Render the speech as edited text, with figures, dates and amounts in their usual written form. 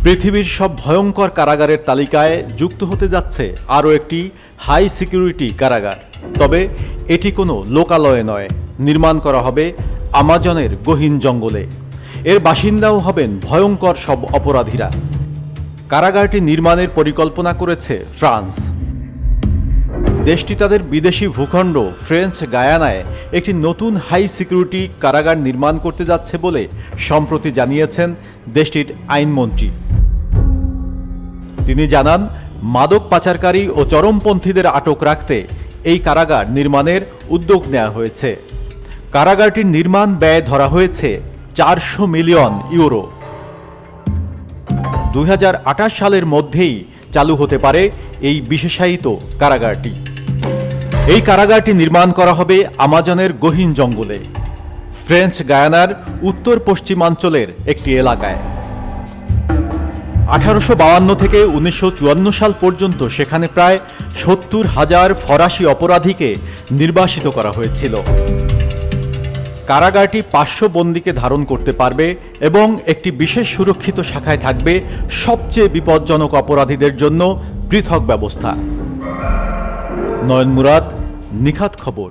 পৃথিবীর সব ভয়ঙ্কর কারাগারের তালিকায় যুক্ত হতে যাচ্ছে আরও একটি হাই সিকিউরিটি কারাগার। তবে এটি কোনো লোকালয়ে নয়, নির্মাণ করা হবে আমাজনের গহীন জঙ্গলে। এর বাসিন্দাও হবেন ভয়ঙ্কর সব অপরাধীরা। কারাগারটি নির্মাণের পরিকল্পনা করেছে ফ্রান্স। দেশটি তাদের বিদেশি ভূখণ্ড ফ্রেঞ্চ গায়ানায় একটি নতুন হাই সিকিউরিটি কারাগার নির্মাণ করতে যাচ্ছে বলে সম্প্রতি জানিয়েছেন দেশটির আইনমন্ত্রী। তিনি জানান, মাদক পাচারকারী ও চরমপন্থীদের আটক রাখতে এই কারাগার নির্মাণের উদ্যোগ নেওয়া হয়েছে। কারাগারটির নির্মাণ ব্যয় ধরা হয়েছে 400 মিলিয়ন ইউরো। 2028 সালের মধ্যেই চালু হতে পারে এই বিশেষায়িত কারাগারটি। এই কারাগারটি নির্মাণ করা হবে আমাজনের গহীন জঙ্গলে, ফ্রেঞ্চ গায়ানার উত্তর পশ্চিমাঞ্চলের একটি এলাকায়। 1852 থেকে 1954 সাল পর্যন্ত সেখানে প্রায় 70,000 ফরাসি অপরাধীকে নির্বাসিত করা হয়েছিল। কারাগারটি 500 বন্দীকে ধারণ করতে পারবে এবং একটি বিশেষ সুরক্ষিত শাখায় থাকবে সবচেয়ে বিপজ্জনক অপরাধীদের জন্য পৃথক ব্যবস্থা। নয়ন মুরাদ, নিখাত খবর।